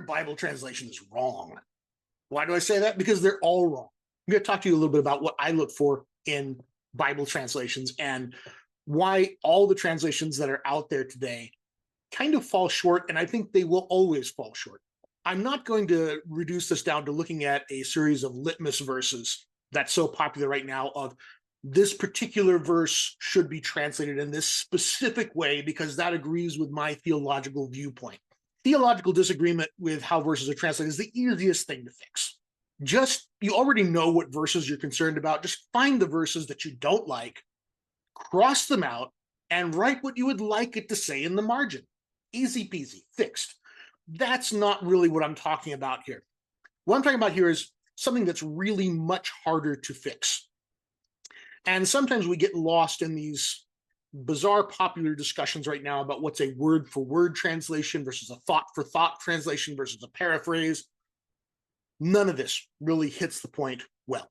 Your Bible translation is wrong. Why do I say that? Because they're all wrong. I'm going to talk to you a little bit about what I look for in Bible translations and why all the translations that are out there today kind of fall short, and I think they will always fall short. I'm not going to reduce this down to looking at a series of litmus verses that's so popular right now of this particular verse should be translated in this specific way because that agrees with my theological viewpoint. Theological disagreement with how verses are translated is the easiest thing to fix. You already know what verses you're concerned about. Just find the verses that you don't like, cross them out, and write what you would like it to say in the margin. Easy peasy, fixed. That's not really what I'm talking about here. What I'm talking about here is something that's really much harder to fix. And sometimes we get lost in these bizarre popular discussions right now about what's a word for word translation versus a thought for thought translation versus a paraphrase. None of this really hits the point well.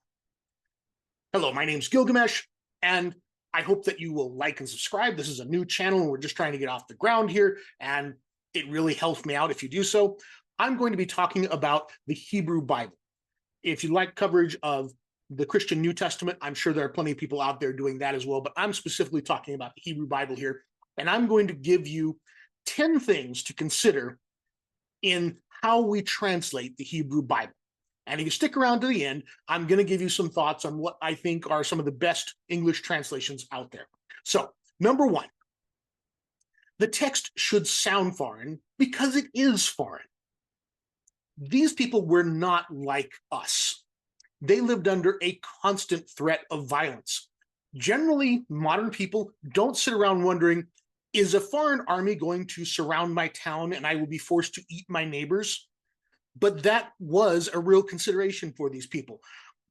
Hello, my name's Gilgamesh, and I hope that you will like and subscribe. This is a new channel, and we're just trying to get off the ground here, and it really helps me out if you do so. I'm going to be talking about the Hebrew Bible. If you like coverage of the Christian New Testament, I'm sure there are plenty of people out there doing that as well, but I'm specifically talking about the Hebrew Bible here, and I'm going to give you 10 things to consider in how we translate the Hebrew Bible. And if you stick around to the end, I'm going to give you some thoughts on what I think are some of the best English translations out there. So, number one, the text should sound foreign because it is foreign. These people were not like us. They lived under a constant threat of violence. Generally, modern people don't sit around wondering, is a foreign army going to surround my town and I will be forced to eat my neighbors? But that was a real consideration for these people.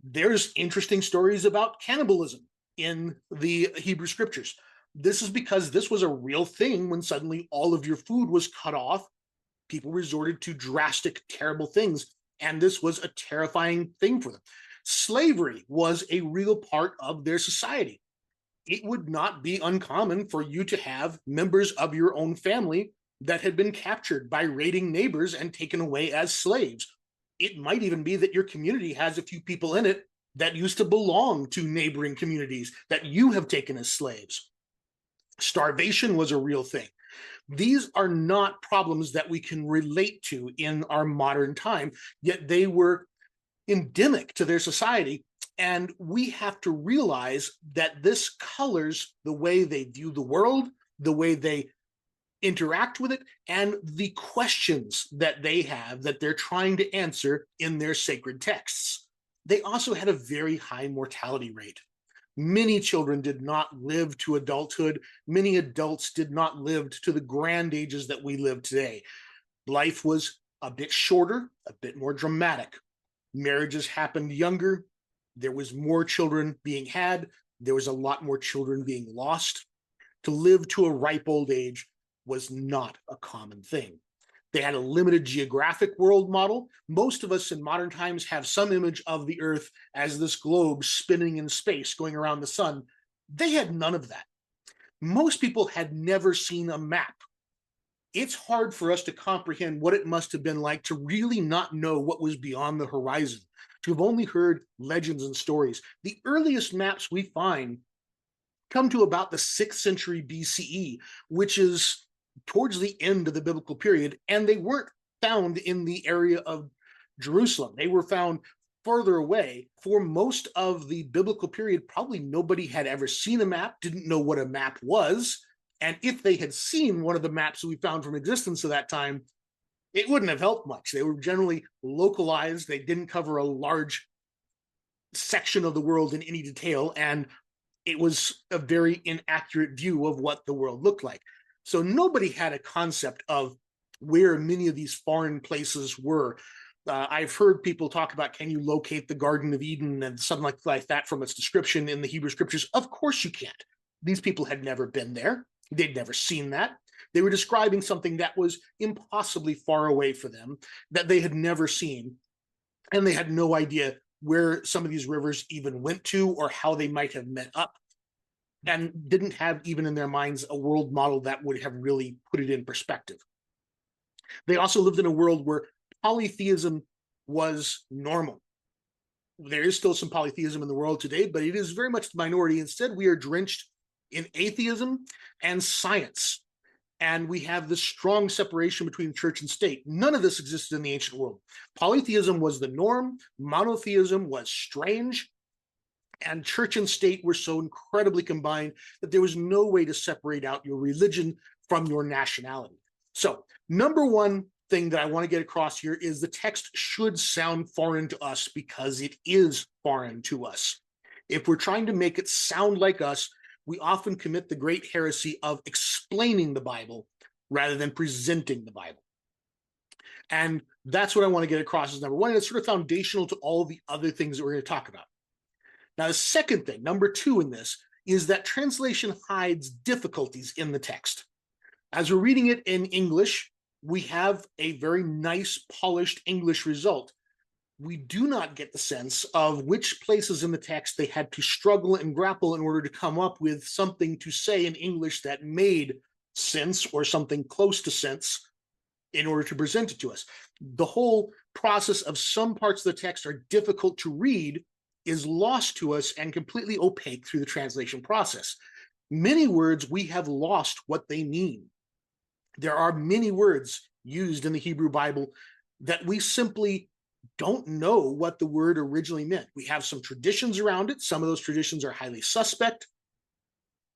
There's interesting stories about cannibalism in the Hebrew scriptures. This is because this was a real thing when suddenly all of your food was cut off. People resorted to drastic, terrible things, and this was a terrifying thing for them. Slavery was a real part of their society. It would not be uncommon for you to have members of your own family that had been captured by raiding neighbors and taken away as slaves. It might even be that your community has a few people in it that used to belong to neighboring communities that you have taken as slaves. Starvation was a real thing. These are not problems that we can relate to in our modern time, yet they were endemic to their society. And we have to realize that this colors the way they view the world, the way they interact with it, and the questions that they have that they're trying to answer in their sacred texts. They also had a very high mortality rate. Many children did not live to adulthood. Many adults did not live to the grand ages that we live today. Life was a bit shorter, a bit more dramatic. Marriages happened younger. There was more children being had. There was a lot more children being lost. To live to a ripe old age was not a common thing. They had a limited geographic world model. Most of us in modern times have some image of the Earth as this globe spinning in space, going around the sun. They had none of that. Most people had never seen a map. It's hard for us to comprehend what it must have been like to really not know what was beyond the horizon, to have only heard legends and stories. The earliest maps we find come to about the 6th century BCE, which is towards the end of the biblical period, and they weren't found in the area of Jerusalem. They were found further away. For most of the biblical period, probably nobody had ever seen a map, didn't know what a map was, and if they had seen one of the maps that we found from existence at that time, it wouldn't have helped much. They were generally localized. They didn't cover a large section of the world in any detail, and it was a very inaccurate view of what the world looked like. So nobody had a concept of where many of these foreign places were. I've heard people talk about, can you locate the Garden of Eden and something like that from its description in the Hebrew scriptures? Of course you can't. These people had never been there. They'd never seen that. They were describing something that was impossibly far away for them, that they had never seen. And they had no idea where some of these rivers even went to or how they might have met up, and didn't have even in their minds a world model that would have really put it in perspective. They also lived in a world where polytheism was normal. There is still some polytheism in the world today, but it is very much the minority. Instead, we are drenched in atheism and science. And we have this strong separation between church and state. None of this existed in the ancient world. Polytheism was the norm. Monotheism was strange. And church and state were so incredibly combined that there was no way to separate out your religion from your nationality. So, number one thing that I want to get across here is the text should sound foreign to us because it is foreign to us. If we're trying to make it sound like us, we often commit the great heresy of explaining the Bible rather than presenting the Bible. And that's what I want to get across as number one. And it's sort of foundational to all the other things that we're going to talk about. Now, the second thing, number two in this, is that translation hides difficulties in the text. As we're reading it in English, we have a very nice, polished English result. We do not get the sense of which places in the text they had to struggle and grapple in order to come up with something to say in English that made sense or something close to sense in order to present it to us. The whole process of some parts of the text are difficult to read is lost to us and completely opaque through the translation process. Many words, we have lost what they mean. There are many words used in the Hebrew Bible that we simply don't know what the word originally meant. We have some traditions around it. Some of those traditions are highly suspect.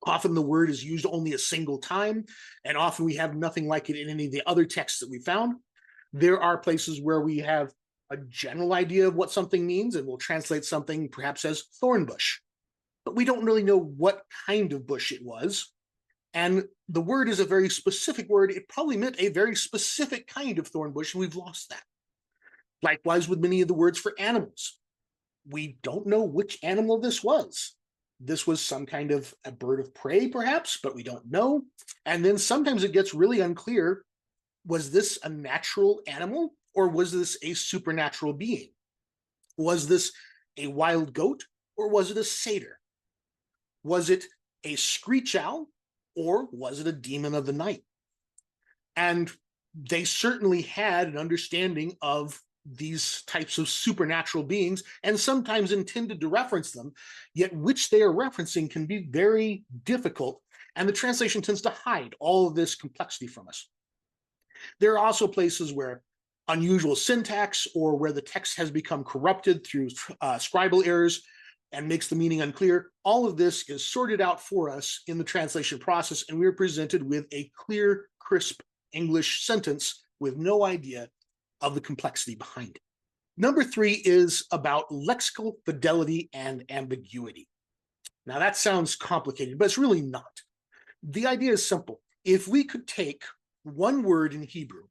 Often the word is used only a single time, and often we have nothing like it in any of the other texts that we found. There are places where we have a general idea of what something means, and we'll translate something perhaps as thorn bush, but we don't really know what kind of bush it was. And the word is a very specific word. It probably meant a very specific kind of thorn bush, and we've lost that. Likewise with many of the words for animals. We don't know which animal this was. This was some kind of a bird of prey, perhaps, but we don't know. And then sometimes it gets really unclear. Was this a natural animal, or was this a supernatural being? Was this a wild goat, or was it a satyr? Was it a screech owl, or was it a demon of the night? And they certainly had an understanding of these types of supernatural beings and sometimes intended to reference them, yet which they are referencing can be very difficult, and the translation tends to hide all of this complexity from us. There are also places where unusual syntax or where the text has become corrupted through scribal errors and makes the meaning unclear. All of this is sorted out for us in the translation process, and we are presented with a clear, crisp English sentence with no idea of the complexity behind it. Number three is about lexical fidelity and ambiguity. Now that sounds complicated, but it's really not. The idea is simple. If we could take one word in Hebrew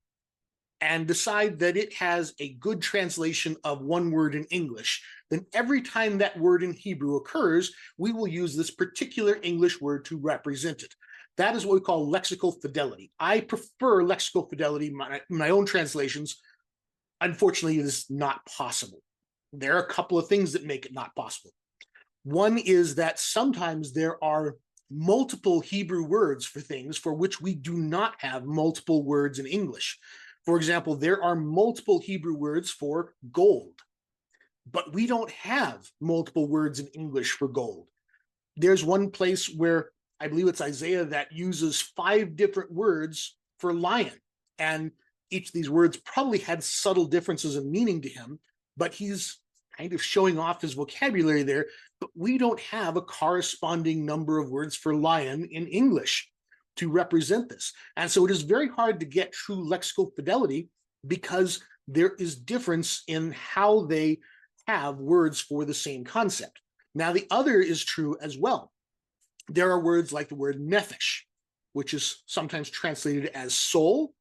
and decide that it has a good translation of one word in English, then every time that word in Hebrew occurs, we will use this particular English word to represent it. That is what we call lexical fidelity. I prefer lexical fidelity in my own translations. Unfortunately, it is not possible. There are a couple of things that make it not possible. One is that sometimes there are multiple Hebrew words for things for which we do not have multiple words in English. For example, there are multiple Hebrew words for gold, but we don't have multiple words in English for gold. There's one place where I believe it's Isaiah that uses 5 different words for lion, and each of these words probably had subtle differences in meaning to him, but he's kind of showing off his vocabulary there, but we don't have a corresponding number of words for lion in English to represent this. And so it is very hard to get true lexical fidelity because there is difference in how they have words for the same concept. Now, the other is true as well. There are words like the word nephesh, which is sometimes translated as soul.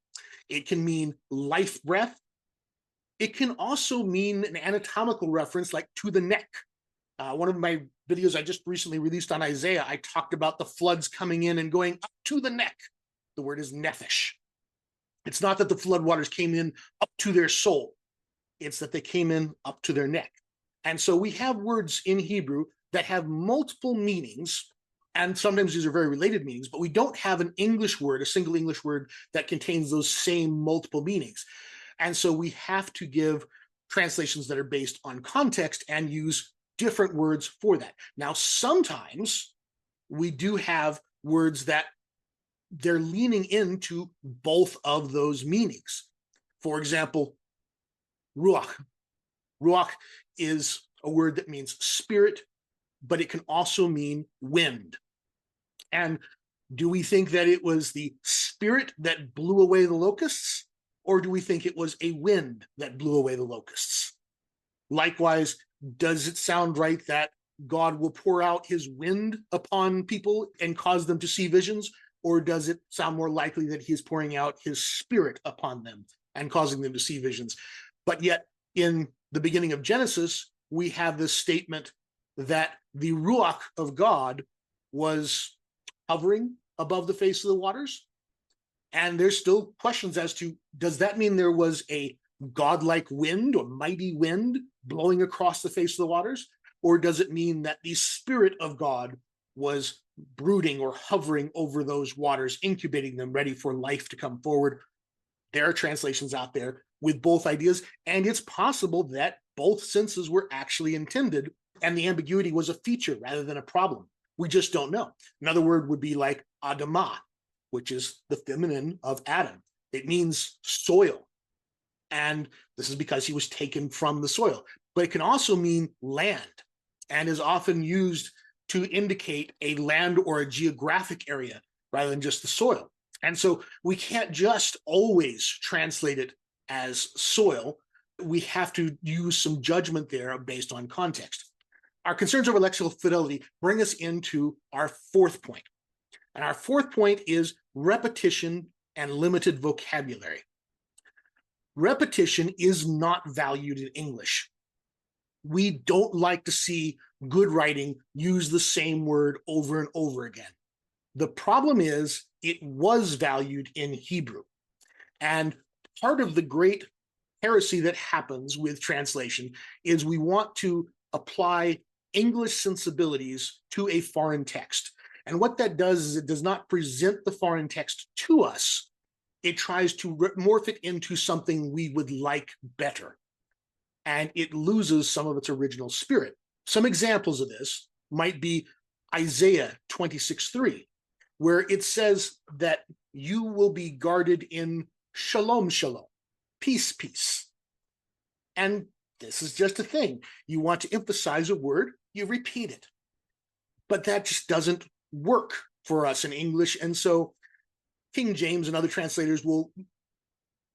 It can mean life breath. It can also mean an anatomical reference like to the neck. One of my videos I just recently released on Isaiah, I talked about the floods coming in and going up to the neck. The word is nephesh. It's not that the floodwaters came in up to their soul. It's that they came in up to their neck. And so we have words in Hebrew that have multiple meanings, and sometimes these are very related meanings, but we don't have an English word, a single English word that contains those same multiple meanings. And so we have to give translations that are based on context and use different words for that. Now, sometimes we do have words that they're leaning into both of those meanings. For example, ruach. Ruach is a word that means spirit, but it can also mean wind. And do we think that it was the spirit that blew away the locusts, or do we think it was a wind that blew away the locusts? Likewise, does it sound right that God will pour out his wind upon people and cause them to see visions? Or does it sound more likely that he is pouring out his spirit upon them and causing them to see visions? But yet, in the beginning of Genesis, we have this statement that the Ruach of God was hovering above the face of the waters. And there's still questions as to, does that mean there was a godlike wind or mighty wind blowing across the face of the waters? Or does it mean that the Spirit of God was brooding or hovering over those waters, incubating them, ready for life to come forward? There are translations out there with both ideas, and it's possible that both senses were actually intended, and the ambiguity was a feature rather than a problem. We just don't know. Another word would be like Adamah, which is the feminine of Adam. It means soil. And this is because he was taken from the soil. But it can also mean land and is often used to indicate a land or a geographic area rather than just the soil. And so we can't just always translate it as soil. We have to use some judgment there based on context. Our concerns over lexical fidelity bring us into our fourth point. And our fourth point is repetition and limited vocabulary. Repetition is not valued in English. We don't like to see good writing use the same word over and over again. The problem is it was valued in Hebrew. And part of the great heresy that happens with translation is we want to apply English sensibilities to a foreign text. And what that does is it does not present the foreign text to us. It tries to morph it into something we would like better. And it loses some of its original spirit. Some examples of this might be Isaiah 26:3, where it says that you will be guarded in shalom, shalom, peace, peace. And this is just a thing. You want to emphasize a word, you repeat it. But that just doesn't work for us in English. And so King James and other translators will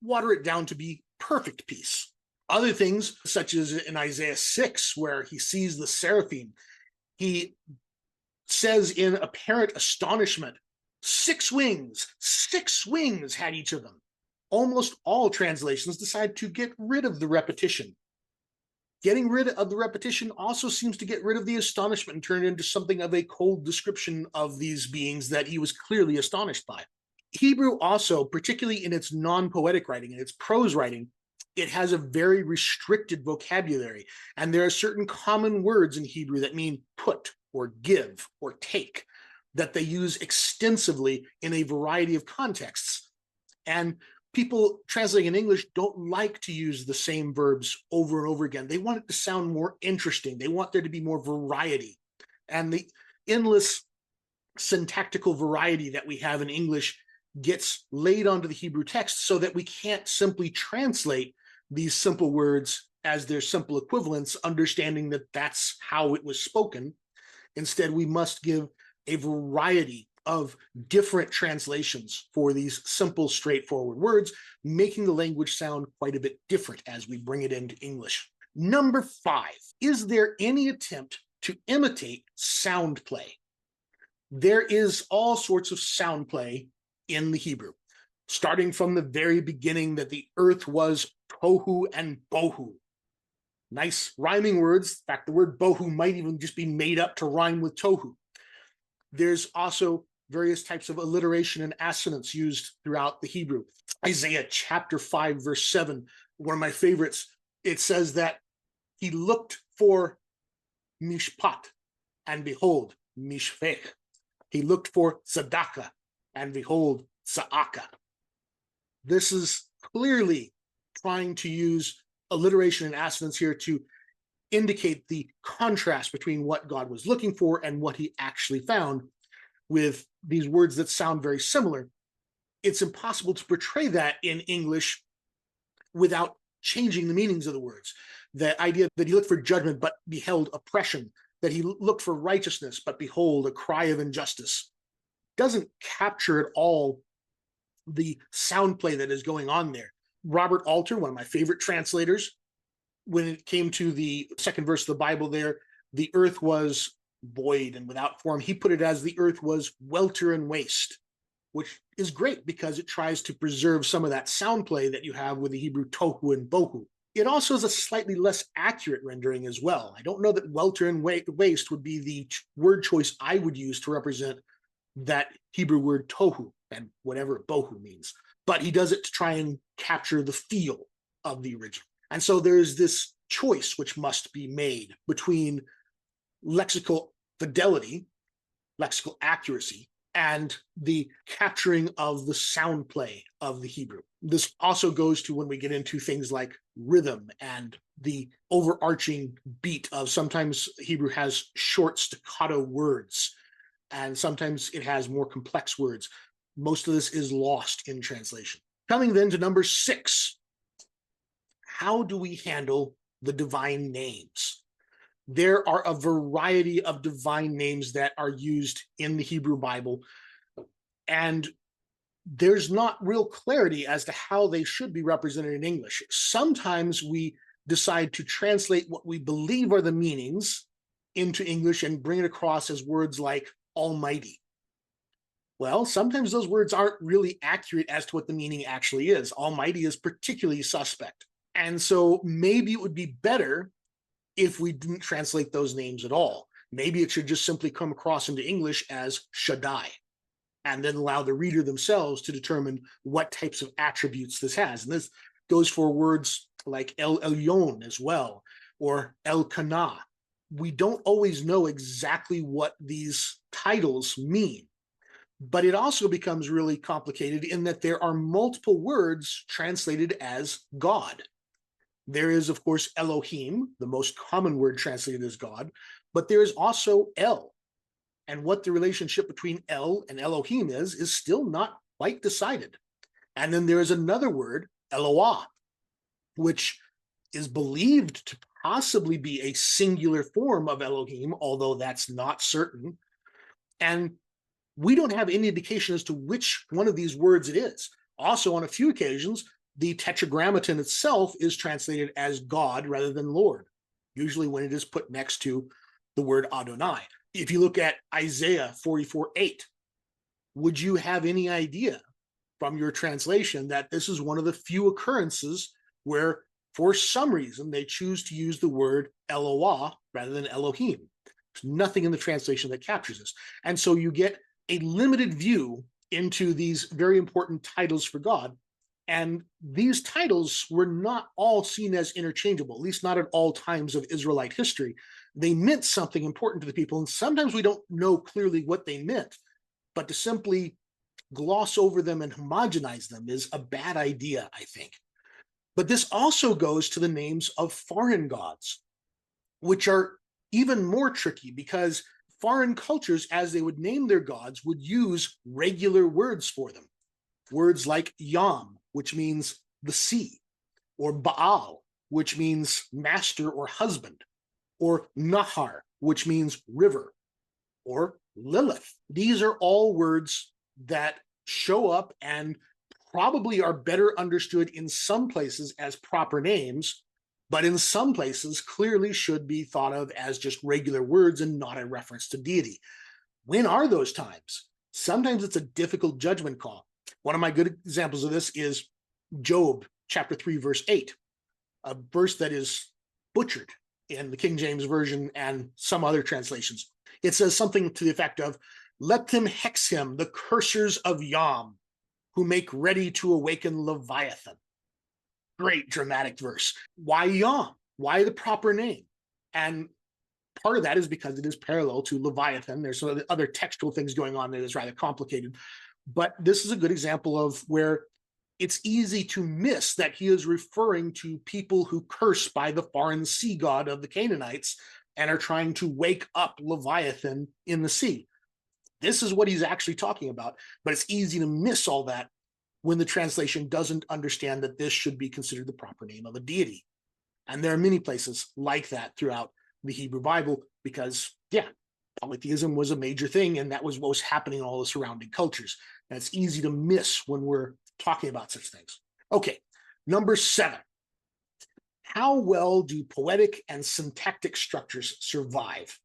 water it down to be perfect peace. Other things, such as in Isaiah 6, where he sees the seraphim, he says in apparent astonishment, 6 wings had each of them. Almost all translations decide to get rid of the repetition. Getting rid of the repetition also seems to get rid of the astonishment and turn it into something of a cold description of these beings that he was clearly astonished by. Hebrew also, particularly in its non-poetic writing, in its prose writing, it has a very restricted vocabulary. And there are certain common words in Hebrew that mean put or give or take that they use extensively in a variety of contexts. And people translating in English don't like to use the same verbs over and over again. They want it to sound more interesting. They want there to be more variety. And the endless syntactical variety that we have in English gets laid onto the Hebrew text so that we can't simply translate these simple words as their simple equivalents, understanding that that's how it was spoken. Instead, we must give a variety of different translations for these simple, straightforward words, making the language sound quite a bit different as we bring it into English. Number 5, is there any attempt to imitate sound play? There is all sorts of sound play in the Hebrew, starting from the very beginning that the earth was tohu and bohu. Nice rhyming words. In fact, the word bohu might even just be made up to rhyme with tohu. There's also various types of alliteration and assonance used throughout the Hebrew. Isaiah chapter 5, verse 7, one of my favorites, it says that he looked for mishpat, and behold, mishvech. He looked for tzedakah, and behold, tza'aka. This is clearly trying to use alliteration and assonance here to indicate the contrast between what God was looking for and what he actually found with these words that sound very similar. It's impossible to portray that in English without changing the meanings of the words. The idea that he looked for judgment but beheld oppression, that he looked for righteousness but behold a cry of injustice, doesn't capture at all the sound play that is going on there. Robert Alter, one of my favorite translators, when it came to the second verse of the Bible there, the earth was void and without form. He put it as the earth was welter and waste, which is great because it tries to preserve some of that sound play that you have with the Hebrew tohu and bohu. It also is a slightly less accurate rendering as well. I don't know that welter and waste would be the word choice I would use to represent that Hebrew word tohu and whatever bohu means. But he does it to try and capture the feel of the original. And so there's this choice which must be made between lexical fidelity, lexical accuracy, and the capturing of the sound play of the Hebrew. This also goes to when we get into things like rhythm and the overarching beat of sometimes Hebrew has short staccato words, and sometimes it has more complex words. Most of this is lost in translation. Coming then to number 6, how do we handle the divine names? There are a variety of divine names that are used in the Hebrew Bible, and there's not real clarity as to how they should be represented in English. Sometimes we decide to translate what we believe are the meanings into English and bring it across as words like Almighty. Well, sometimes those words aren't really accurate as to what the meaning actually is. Almighty is particularly suspect. And so maybe it would be better if we didn't translate those names at all. Maybe it should just simply come across into English as Shaddai, and then allow the reader themselves to determine what types of attributes this has. And this goes for words like El Elyon as well, or El Kana. We don't always know exactly what these titles mean. But it also becomes really complicated in that there are multiple words translated as God. There is, of course, Elohim, the most common word translated as God, but there is also El. And what the relationship between El and Elohim is still not quite decided. And then there is another word, Eloah, which is believed to possibly be a singular form of Elohim, although that's not certain. And we don't have any indication as to which one of these words it is. Also, on a few occasions, the tetragrammaton itself is translated as God rather than Lord, usually when it is put next to the word Adonai. If you look at Isaiah 44:8, would you have any idea from your translation that this is one of the few occurrences where, for some reason, they choose to use the word Eloah rather than Elohim? There's nothing in the translation that captures this. And so you get a limited view into these very important titles for God. And these titles were not all seen as interchangeable, at least not at all times of Israelite history. They meant something important to the people, and sometimes we don't know clearly what they meant. But to simply gloss over them and homogenize them is a bad idea, I think. But this also goes to the names of foreign gods, which are even more tricky because foreign cultures, as they would name their gods, would use regular words for them. Words like Yam, which means the sea, or Baal, which means master or husband, or Nahar, which means river, or Lilith. These are all words that show up and probably are better understood in some places as proper names, but in some places clearly should be thought of as just regular words and not a reference to deity. When are those times? Sometimes it's a difficult judgment call. One of my good examples of this is Job chapter 3, verse 8, a verse that is butchered in the King James Version and some other translations. It says something to the effect of, "Let them hex him, the cursers of Yam, who make ready to awaken Leviathan." Great dramatic verse. Why Yam? Why the proper name? And part of that is because it is parallel to Leviathan. There's some other textual things going on there that's rather complicated. But this is a good example of where it's easy to miss that he is referring to people who curse by the foreign sea god of the Canaanites and are trying to wake up Leviathan in the sea. This is what he's actually talking about, but it's easy to miss all that when the translation doesn't understand that this should be considered the proper name of a deity. And there are many places like that throughout the Hebrew Bible because, yeah, polytheism was a major thing, and that was what was happening in all the surrounding cultures. And it's easy to miss when we're talking about such things. Okay, number 7. How well do poetic and syntactic structures survive?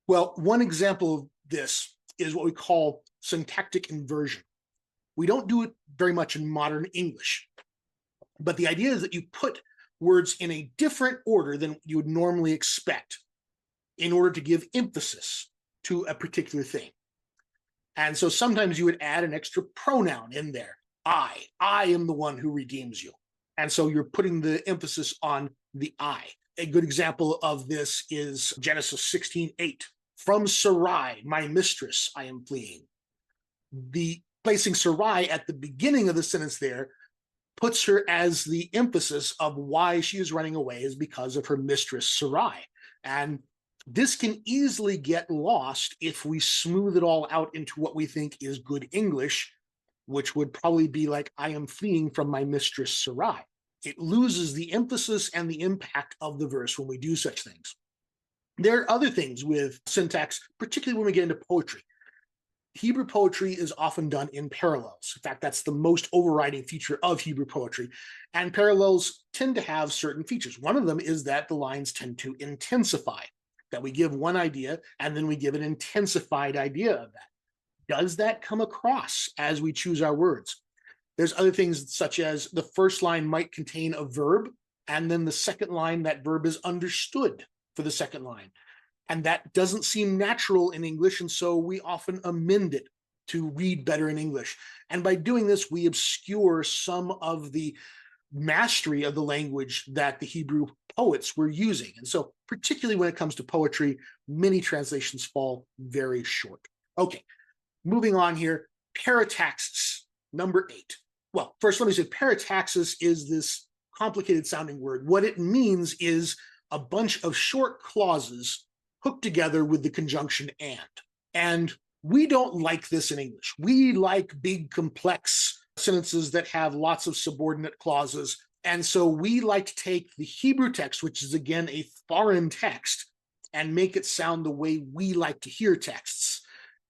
Well, one example of this is what we call syntactic inversion. We don't do it very much in modern English, but the idea is that you put words in a different order than you would normally expect in order to give emphasis to a particular thing. And so sometimes you would add an extra pronoun in there. I am the one who redeems you. And so you're putting the emphasis on the I. A good example of this is Genesis 16:8. From Sarai, my mistress, I am fleeing. The placing Sarai at the beginning of the sentence there puts her as the emphasis of why she is running away is because of her mistress Sarai. And this can easily get lost if we smooth it all out into what we think is good English, which would probably be like, I am fleeing from my mistress Sarai. It loses the emphasis and the impact of the verse when we do such things. There are other things with syntax, particularly when we get into poetry. Hebrew poetry is often done in parallels. In fact, that's the most overriding feature of Hebrew poetry. And parallels tend to have certain features. One of them is that the lines tend to intensify, that we give one idea and then we give an intensified idea of that. Does that come across as we choose our words? There's other things such as the first line might contain a verb, and then the second line, that verb is understood for the second line. And that doesn't seem natural in English, and so we often amend it to read better in English. And by doing this, we obscure some of the mastery of the language that the Hebrew poets were using. And so, particularly when it comes to poetry, many translations fall very short. Okay, moving on here, Parataxis, number 8. Well, first let me say parataxis is this complicated sounding word. What it means is a bunch of short clauses hooked together with the conjunction and. And we don't like this in English. We like big, complex sentences that have lots of subordinate clauses. And so we like to take the Hebrew text, which is again a foreign text, and make it sound the way we like to hear texts.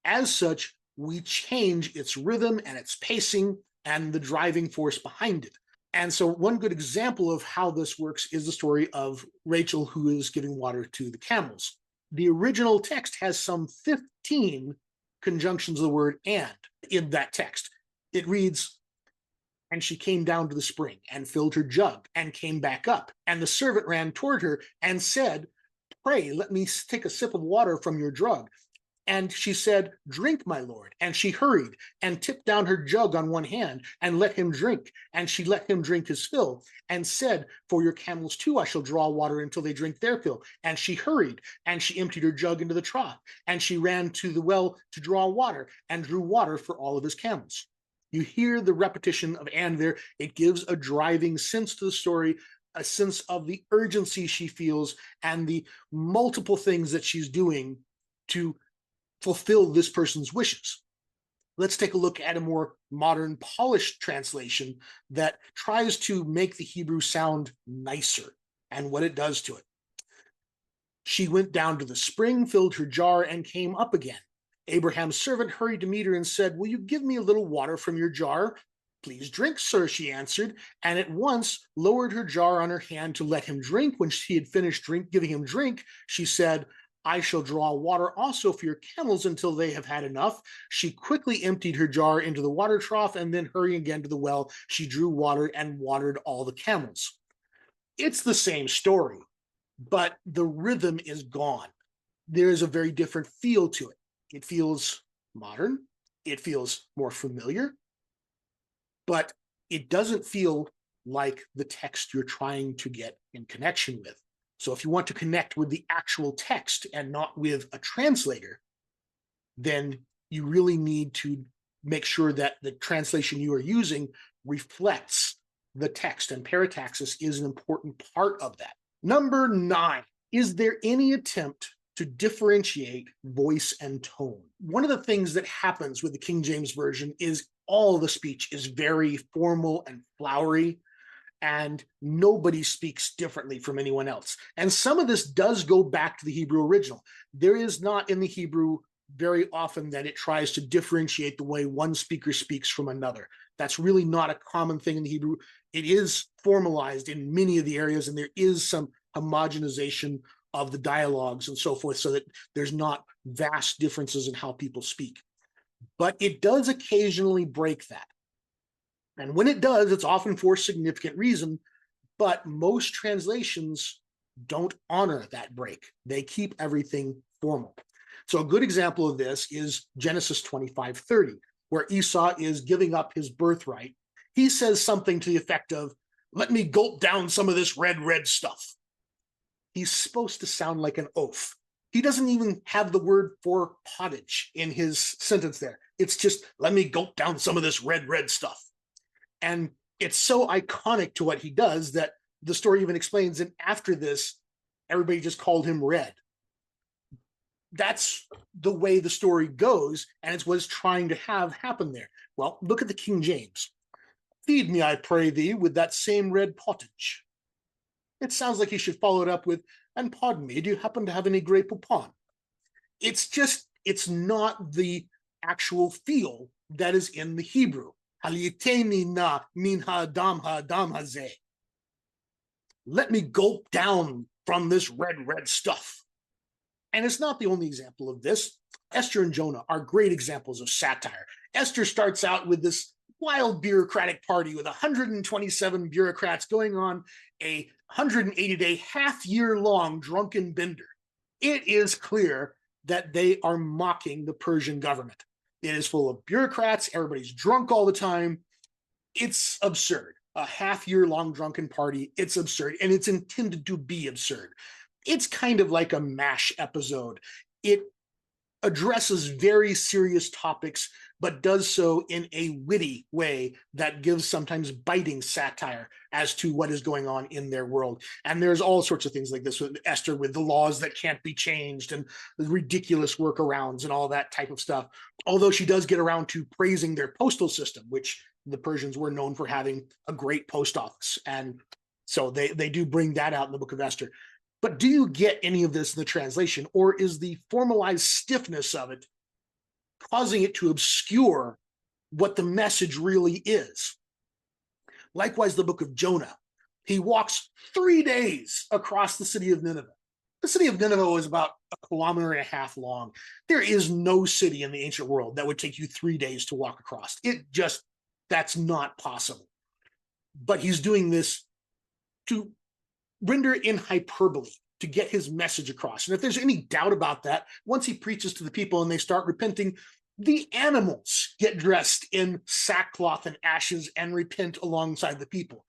As such, we change its rhythm and its pacing and the driving force behind it. And so one good example of how this works is the story of Rachel, who is giving water to the camels. The original text has some 15 conjunctions of the word and in that text. It reads, and she came down to the spring and filled her jug and came back up. And the servant ran toward her and said, pray, let me take a sip of water from your jug. And she said, drink, my lord. And she hurried and tipped down her jug on one hand and let him drink. And she let him drink his fill and said, for your camels too I shall draw water until they drink their fill. And she hurried and she emptied her jug into the trough. And she ran to the well to draw water and drew water for all of his camels. You hear the repetition of and there. It gives a driving sense to the story, a sense of the urgency she feels and the multiple things that she's doing to fulfill this person's wishes. Let's take a look at a more modern, polished translation that tries to make the Hebrew sound nicer and what it does to it. She went down to the spring, filled her jar, and came up again. Abraham's servant hurried to meet her and said, will you give me a little water from your jar? Please drink, sir, she answered, and at once lowered her jar on her hand to let him drink. When she had finished giving him drink, she said, I shall draw water also for your camels until they have had enough. She quickly emptied her jar into the water trough, and then hurrying again to the well, she drew water and watered all the camels. It's the same story, but the rhythm is gone. There is a very different feel to it. It feels modern. It feels more familiar, but it doesn't feel like the text you're trying to get in connection with. So if you want to connect with the actual text and not with a translator, then you really need to make sure that the translation you are using reflects the text, and Parataxis is an important part of that. Number 9, is there any attempt to differentiate voice and tone? One of the things that happens with the King James Version is all the speech is very formal and flowery, and nobody speaks differently from anyone else. And some of this does go back to the Hebrew original. There is not in the Hebrew very often that it tries to differentiate the way one speaker speaks from another. That's really not a common thing in the Hebrew. It is formalized in many of the areas, and there is some homogenization of the dialogues and so forth, so that there's not vast differences in how people speak. But it does occasionally break that. And when it does, it's often for significant reason, but most translations don't honor that break. They keep everything formal. So a good example of this is Genesis 25:30, where Esau is giving up his birthright. He says something to the effect of, "Let me gulp down some of this red stuff." He's supposed to sound like an oath. He doesn't even have the word for pottage in his sentence there. It's just, "Let me gulp down some of this red stuff." And it's so iconic to what he does that the story even explains, and after this, everybody just called him Red. That's the way the story goes, and it's what it's trying to have happen there. Well, look at the King James. "Feed me, I pray thee, with that same red pottage." It sounds like he should follow it up with, "And pardon me, do you happen to have any Grey Poupon?" It's not the actual feel that is in the Hebrew. "Haliyeteni na min ha'adam hazeh." Let me gulp down from this red stuff. And it's not the only example of this. Esther and Jonah are great examples of satire. Esther starts out with this wild bureaucratic party with 127 bureaucrats going on a 180-day, half-year-long drunken bender. It is clear that they are mocking the Persian government. It is full of bureaucrats. Everybody's drunk all the time. It's absurd. A half-year-long drunken party. It's absurd, and it's intended to be absurd. It's kind of like a MASH episode. It addresses very serious topics, but does so in a witty way that gives sometimes biting satire as to what is going on in their world. And there's all sorts of things like this with Esther, with the laws that can't be changed and the ridiculous workarounds and all that type of stuff. Although she does get around to praising their postal system, which the Persians were known for having a great post office. And so they do bring that out in the book of Esther. But do you get any of this in the translation, or is the formalized stiffness of it causing it to obscure what the message really is? Likewise, the book of Jonah. He walks 3 days across the city of Nineveh. The city of Nineveh was about 1.5 kilometers long. There is no city in the ancient world that would take you 3 days to walk across. That's not possible. But he's doing this to render in hyperbole, to get his message across. And if there's any doubt about that, once he preaches to the people and they start repenting, the animals get dressed in sackcloth and ashes and repent alongside the people.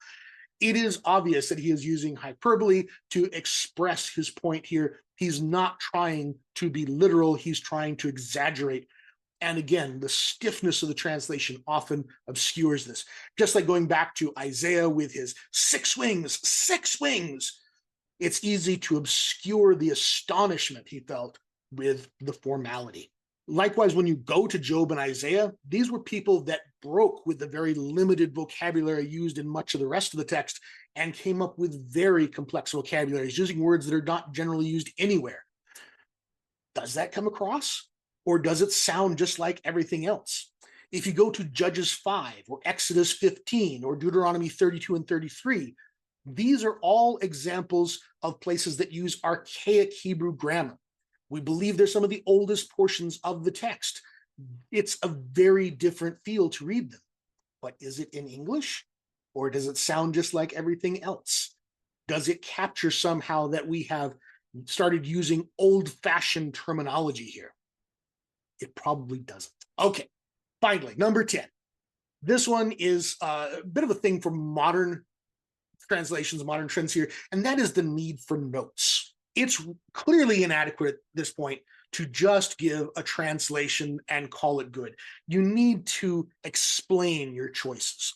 It is obvious that he is using hyperbole to express his point here. He's not trying to be literal. He's trying to exaggerate. And again, the stiffness of the translation often obscures this. Just like going back to Isaiah with his 6 wings, 6 wings. It's easy to obscure the astonishment he felt with the formality. Likewise, when you go to Job and Isaiah, these were people that broke with the very limited vocabulary used in much of the rest of the text and came up with very complex vocabularies, using words that are not generally used anywhere. Does that come across? Or does it sound just like everything else? If you go to Judges 5 or Exodus 15 or Deuteronomy 32 and 33, these are all examples of places that use archaic Hebrew grammar. We believe they're some of the oldest portions of the text. It's a very different feel to read them. But is it in English? Or does it sound just like everything else? Does it capture somehow that we have started using old-fashioned terminology here? It probably doesn't. Okay, finally, number 10. This one is a bit of a thing for modern translations, modern trends here, and that is the need for notes. It's clearly inadequate at this point to just give a translation and call it good. You need to explain your choices.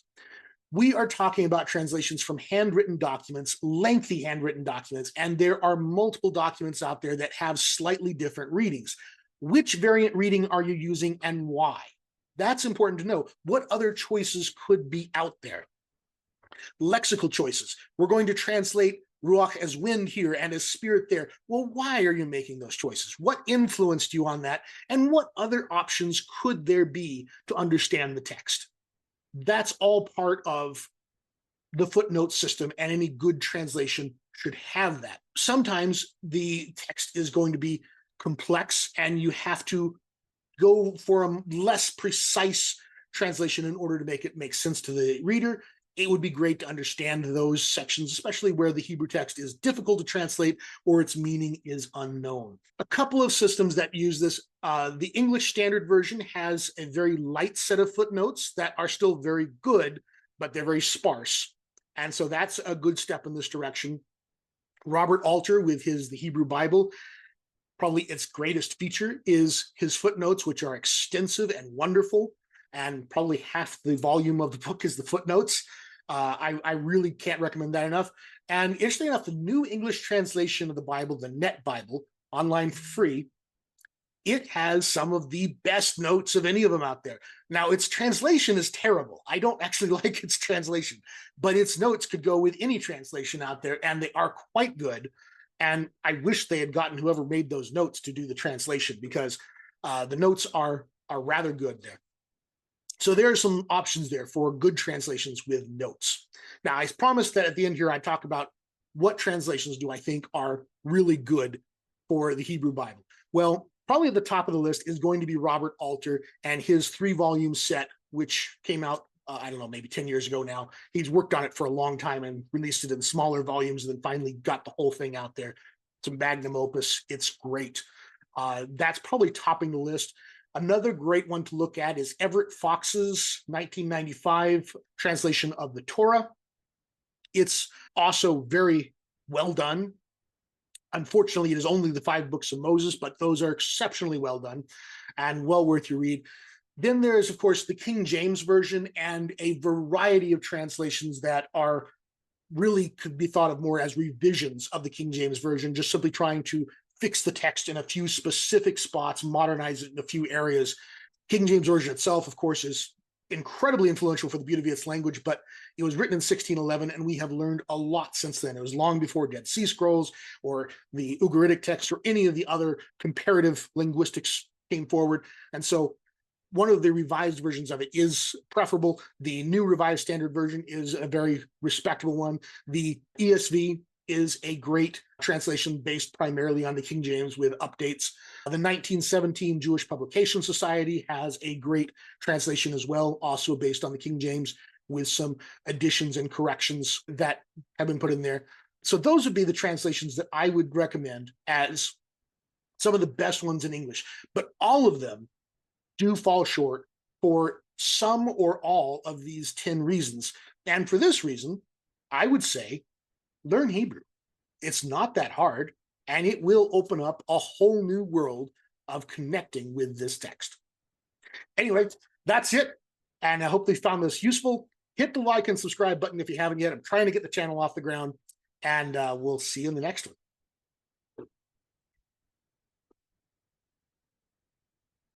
We are talking about translations from handwritten documents, lengthy handwritten documents, and there are multiple documents out there that have slightly different readings. Which variant reading are you using and why? That's important to know. What other choices could be out there? Lexical choices. We're going to translate ruach as wind here and as spirit there. Well, why are you making those choices? What influenced you on that? And what other options could there be to understand the text? That's all part of the footnote system, and any good translation should have that. Sometimes the text is going to be complex and you have to go for a less precise translation in order to make it make sense to the reader. It would be great to understand those sections, especially where the Hebrew text is difficult to translate or its meaning is unknown. A couple of systems that use this, the English Standard Version has a very light set of footnotes that are still very good, but they're very sparse. And so that's a good step in this direction. Robert Alter with the Hebrew Bible, probably its greatest feature is his footnotes, which are extensive and wonderful. And probably half the volume of the book is the footnotes. I really can't recommend that enough. And interestingly enough, the New English Translation of the Bible, the Net Bible, online for free, it has some of the best notes of any of them out there. Now, its translation is terrible. I don't actually like its translation, but its notes could go with any translation out there, and they are quite good. And I wish they had gotten whoever made those notes to do the translation, because the notes are rather good there. So there are some options there for good translations with notes. Now, I promised that at the end here, I'd talk about what translations do I think are really good for the Hebrew Bible. Well, probably at the top of the list is going to be Robert Alter and his 3-volume set, which came out, I don't know, maybe 10 years ago now. He's worked on it for a long time and released it in smaller volumes and then finally got the whole thing out there. It's a magnum opus. It's great. That's probably topping the list. Another great one to look at is Everett Fox's 1995 translation of the Torah. It's also very well done. Unfortunately, it is only the 5 books of Moses, but those are exceptionally well done and well worth your read. Then there's, of course, the King James Version and a variety of translations that are really could be thought of more as revisions of the King James Version, just simply trying to fix the text in a few specific spots, modernize it in a few areas. King James Version itself, of course, is incredibly influential for the beauty of its language, but it was written in 1611, and we have learned a lot since then. It was long before Dead Sea Scrolls or the Ugaritic text or any of the other comparative linguistics came forward. And so one of the revised versions of it is preferable. The New Revised Standard Version is a very respectable one. The ESV is a great translation based primarily on the King James with updates. The 1917 Jewish Publication Society has a great translation as well, also based on the King James with some additions and corrections that have been put in there. So those would be the translations that I would recommend as some of the best ones in English, but all of them do fall short for some or all of these 10 reasons. And for this reason, I would say learn Hebrew. It's not that hard, and it will open up a whole new world of connecting with this text. Anyway, that's it. And I hope they found this useful. Hit the like and subscribe button if you haven't yet. I'm trying to get the channel off the ground, and we'll see you in the next one.